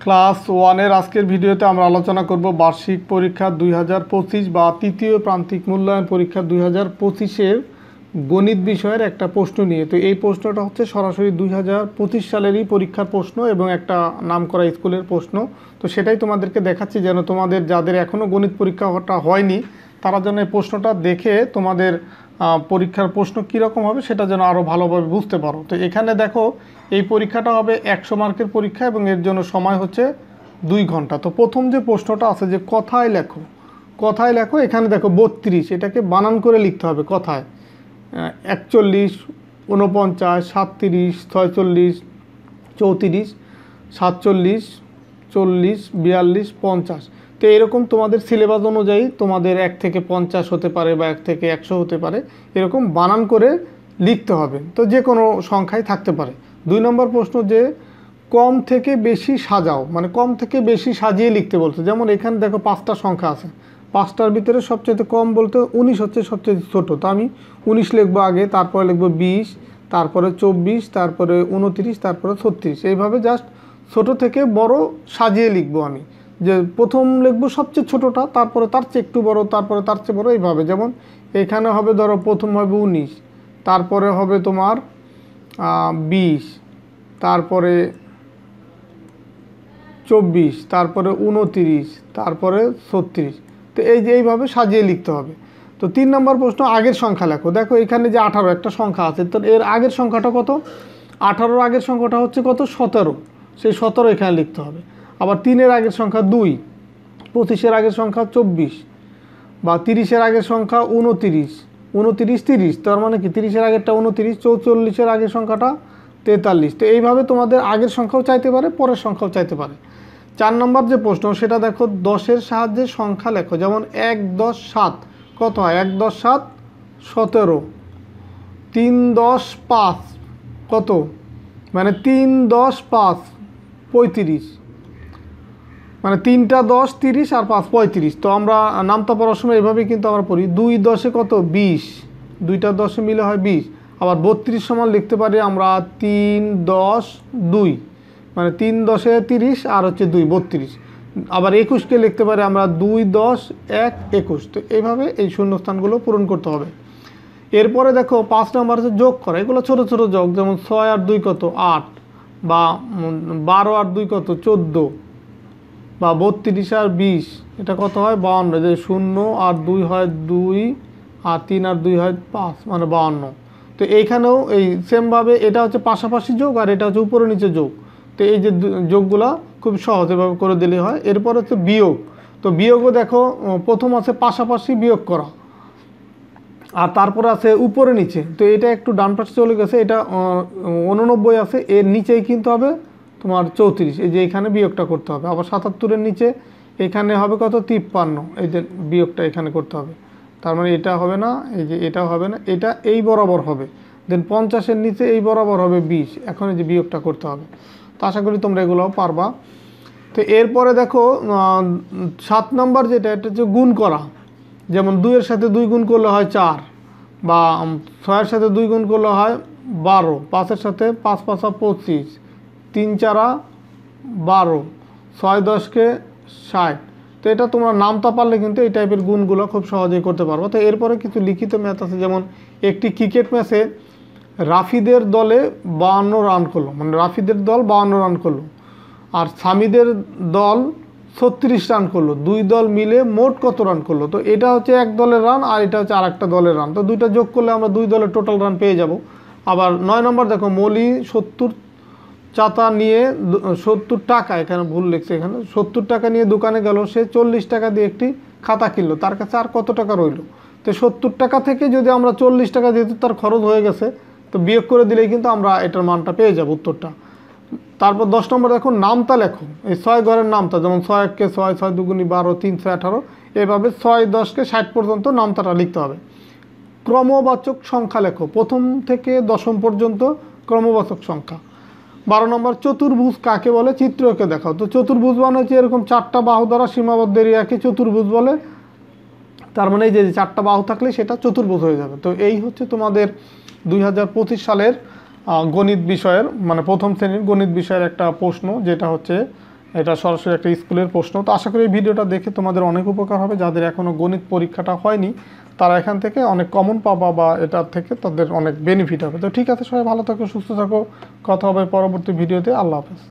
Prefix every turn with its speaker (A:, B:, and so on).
A: Class ওয়ানের আজকের ভিডিওতে আমরা আলোচনা করব বার্ষিক পরীক্ষা 2025 বা তৃতীয় প্রান্তিক মূল্যায়ন পরীক্ষা 2025-এর গণিত বিষয়ের একটা প্রশ্ন নিয়ে। তো এই প্রশ্নটা হচ্ছে সরাসরি 2025 সালেরই পরীক্ষার প্রশ্ন এবং একটা নামকরা স্কুলের প্রশ্ন। তো সেটাই তোমাদেরকে দেখাচ্ছি যেন তোমাদের যাদের এখনও গণিত পরীক্ষাটা হয়নি তারা যেন এই প্রশ্নটা দেখে তোমাদের পরীক্ষার প্রশ্ন কীরকম হবে সেটা যেন আরও ভালোভাবে বুঝতে পারো। তো এখানে দেখো এই পরীক্ষাটা হবে 100 মার্কের পরীক্ষা এবং এর জন্য সময় হচ্ছে 2 ঘন্টা। তো প্রথম যে প্রশ্নটা আছে যে কথায় লেখো, কথায় লেখো, এখানে দেখো 32, এটাকে বানান করে লিখতে হবে কথায়। 41, 49, 37, 46, 34, 47, 40, 42, 50। তো এরকম তোমাদের সিলেবাস অনুযায়ী তোমাদের 1 থেকে 50 হতে পারে বা 1 থেকে 100 হতে পারে, এরকম বানান করে লিখতে হবে। তো যে কোনো সংখ্যায় থাকতে পারে। 2 নম্বর প্রশ্ন যে কম থেকে বেশি সাজাও, মানে কম থেকে বেশি সাজিয়ে লিখতে বলছে। যেমন এখানে দেখো 5টা সংখ্যা আছে, 5টার ভিতরে সবচেয়ে কম বলতে 19 হচ্ছে সবচেয়ে ছোট। তো আমি 19 লিখবো আগে, তারপরে লিখবো 20, তারপরে 24, তারপরে 29, তারপরে 36। এইভাবে জাস্ট ছোট থেকে বড় সাজিয়ে লিখবো আমি। যে প্রথম লিখবো সবচেয়ে ছোটোটা, তারপরে তার চেয়ে একটু বড়, তারপরে তার চেয়ে বড়, এইভাবে। যেমন এখানে হবে ধরো প্রথম হবে 19, তারপরে হবে তোমার 20, তারপরে 24, তারপরে 29, তারপরে 36। তো এই যে এইভাবে সাজিয়ে লিখতে হবে। তো 3 নম্বর প্রশ্ন আগের সংখ্যা লেখো। দেখো এখানে যে 18 একটা সংখ্যা আছে, তো এর আগের সংখ্যাটা কত? 18-র আগের সংখ্যাটা হচ্ছে কত? 17। সেই 17 এখানে লিখতে হবে। আবার 3-এর আগের সংখ্যা 2, 25-এর আগের সংখ্যা 24, বা 30-এর আগের সংখ্যা 29, 29, 30। তার মানে কি 30-এর আগেরটা 29, 44-এর আগের সংখ্যাটা 43। তো এইভাবে তোমাদের আগের সংখ্যাও চাইতে পারে, পরের সংখ্যাও চাইতে পারে। 4 নম্বর যে প্রশ্ন সেটা দেখো 10-এর সাহায্যে সংখ্যা লেখো। যেমন 1, 10, 7 কত হয়? 1, 10, 7, 17। 3, 10, 5 কত? মানে 3, 10, 5, 35। মানে 3টা 10, 30 আর 5, 35। তো আমরা নামতা পড়ার সময় এভাবেই কিন্তু আমরা পড়ি। 2 10-এ কত? 20। 2টা 10-এ মিলে হয় 20। আবার 32 সমান লিখতে পারি আমরা 3, 10, 2। মানে 3 10-এ 30 আর হচ্ছে 2, 32। আবার 21-কে লিখতে পারি আমরা 2, 10, 1, 21। তো এইভাবে এই শূন্যস্থানগুলো পূরণ করতে হবে। এরপরে দেখো 5 নম্বর হচ্ছে যোগ করা। এগুলো ছোটো ছোটো যোগ, যেমন 6 আর 2 কত? 8, বা 12 আর 2 কত? 14, বা 32 আর 20 এটা কত হয়? 52। যে 0 আর 2 হয় 2, আর 3 আর 2 হয় 5, মানে 52। তো এইখানেও এই সেমভাবে এটা হচ্ছে পাশাপাশি যোগ আর এটা হচ্ছে উপরে নিচে যোগ। তো এই যে যোগগুলা খুব সহজ, এভাবে করে দিলেই হয়। এরপর হচ্ছে বিয়োগ। তো বিয়োগও দেখো প্রথম আছে পাশাপাশি বিয়োগ করা, আর তারপরে আছে উপরে নিচে। তো এটা একটু ডান পাশে চলে গেছে, এটা 89 আছে, এর নিচেই কিন্তু হবে তোমার 34। এই যে এখানে বিয়োগটা করতে হবে। আবার 77-এর নিচে এখানে হবে কত? 53। এই যে বিয়োগটা এখানে করতে হবে। তার মানে এটা হবে না, এই যে এটা হবে না, এটা এই বরাবর হবে। দেন 50-এর নিচে এই বরাবর হবে 20। এখন এই যে বিয়োগটা করতে হবে। তো আশা করি তোমরা এগুলোও পারবা। তো এরপরে দেখো 7 নম্বর যেটা, এটা হচ্ছে গুণ করা। যেমন 2-এর সাথে 2 গুণ করলে হয় 4, বা 6-এর সাথে 2 গুণ করলে হয় 12, 5-এর সাথে 5 5 25, 3 4 12, 6 10-কে 60। তো এটা তোমরা নামতা পারলে কিন্তু এই টাইপের গুণগুলো খুব সহজেই করতে পারবো। তো এরপরে কিছু লিখিত ম্যাথ আছে। যেমন একটি ক্রিকেট ম্যাচে রাফিদের দলে 52 রান করলো, মানে রাফিদের দল 52 রান করলো, আর সামিদের দল 36 রান করলো। 2 দল মিলে মোট কত রান করলো? তো এটা হচ্ছে এক দলের রান আর এটা হচ্ছে আরেকটা দলের রান। তো দুইটা যোগ করলে আমরা 2 দলের টোটাল রান পেয়ে যাব। আবার 9 নম্বর দেখো মলি 70 চাতা নিয়ে 70 টাকা, এখানে ভুল লিখছে, এখানে 70 টাকা নিয়ে দোকানে গেল, সে 40 টাকা দিয়ে একটি খাতা কিনলো, তার কাছে আর কত টাকা রইল? তো 70 টাকা থেকে যদি আমরা 40 টাকা যেহেতু তার খরচ হয়ে গেছে, তো বিয়োগ করে দিলেই কিন্তু আমরা এটার মানটা পেয়ে যাব, উত্তরটা। তারপর 10 নম্বর দেখো নামতা লেখো। এই 6 ঘরের নামতা, যেমন 6 1-কে 6, 6 2 12, 3 6 18, এভাবে 6 10-কে 60 পর্যন্ত নামতাটা লিখতে হবে। ক্রমবাচক সংখ্যা লেখো, প্রথম থেকে দশম পর্যন্ত ক্রমবাচক সংখ্যা। 12 নম্বর চতুর্ভুজ কাকে বলে? চিত্রকে দেখাও। তো চতুর্ভুজ মানে হচ্ছে এরকম 4টা বাহু দ্বারা সীমাবদ্ধ এরিয়াকে চতুর্ভুজ বলে। তার মানে এই যে 4টা বাহু থাকলে সেটা চতুর্ভুজ হয়ে যাবে। তো এই হচ্ছে তোমাদের 2025 সালের গণিত বিষয়ের, মানে প্রথম শ্রেণীর গণিত বিষয়ের একটা প্রশ্ন, যেটা হচ্ছে এটা সরাসরি একটা স্কুলের প্রশ্ন। তো আশা করি এই ভিডিওটা দেখে তোমাদের অনেক উপকার হবে। যাদের এখনও গণিত পরীক্ষাটা হয়নি তারা এখান থেকে অনেক কমন পাবা বা এটার থেকে তাদের অনেক বেনিফিট হবে। তো ঠিক আছে, সবাই ভালো থাকো, সুস্থ থাকো, কথা হবে পরবর্তী ভিডিওতে। আল্লাহ হাফেজ।